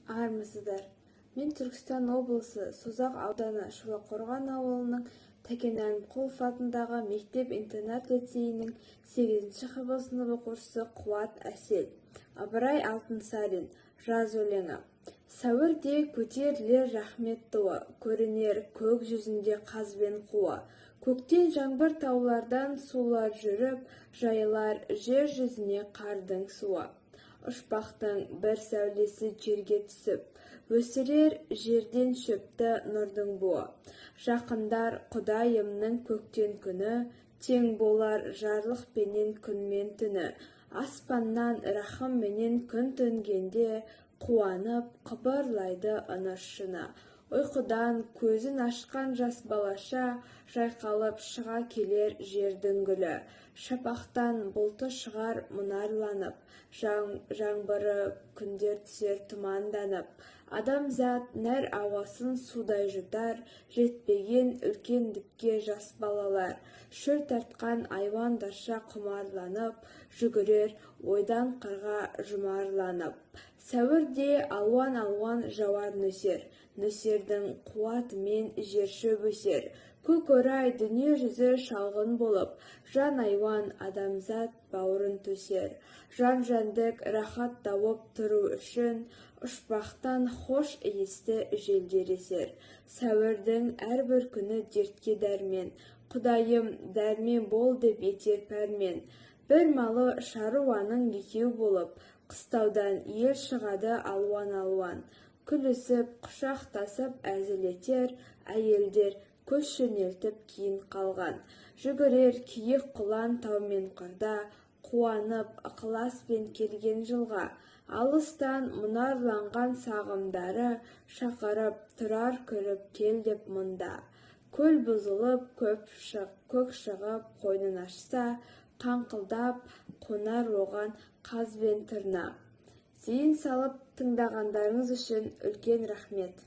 армысыздар. Мен Түркістан облысы Созақ ауданы Шолаққорған ауылының Тәкен Әлімқұлов атындағы мектеп-интернат лицейінің 8-ші х сынып оқушысы Қуат Әсел. Ыбырай Алтынсарин. Жаз өлеңі. Сәуірде көтерілер рахмет туы, көрінер көк жүзінде қазбен қуы. Көктен жаңбыр таулардан сулар жүріп, жайылар жер жүзіне қардың суы. Ұшпақтың бір сәулесі жерге түсіп, өсірер жерден шөпті нұрдың буы. Жақындар Құдайымның көктен күні, тең болар жарлықпенен күн мен түні. Аспаннан рахым менен күн төнгенде, қуанып қыбырлайды ынышына. Ұйқыдан көзін ашқан жас балаша, жайқалып шыға келер жердің гүлі. Шапақтан бұлты шығар мұнарланып, жаңбыры күндер түсер тұманданып. Адамзат нәр ауасын судай жұтар, жетпеген үлкендікке жас балалар. Шөл тартқан айуандарша құмарланып, жүгірер ойдан қырға жұмарланып. Сәуірде алуан-алуан жауар нөсер, нөсердің қуатымен жер шөп өсер. Көк орай дүние жүзі шалғын болып, жан айуан адамзат бауырын төсер. Жан-жәндік рахат тауып тұру үшін, ұшпақтан хош иісті желдер есер. Сәуірдің әрбір күні дертке дәрмен, Құдайым дәрмен бол деп етер пәрмен. Бір малы шаруаның екеу болып, қыстаудан ел шығады алуан-алуан. Күлісіп, құшақтасып әзіл етер, әйелдер көз жөнелтіп кейін қалған. Жүгірер киік құлан таумен қырда, қуанып ықыласпен келген жылға. Алыстан мұнарланған сағымдары, шақырып тұрар күліп кел деп мұнда. Көл бұзылып, көк шығып қойнын ашса, қаңқылдап қонар оған қаз бен тырна. Зейін салып тыңдағандарыңыз үшін үлкен рахмет.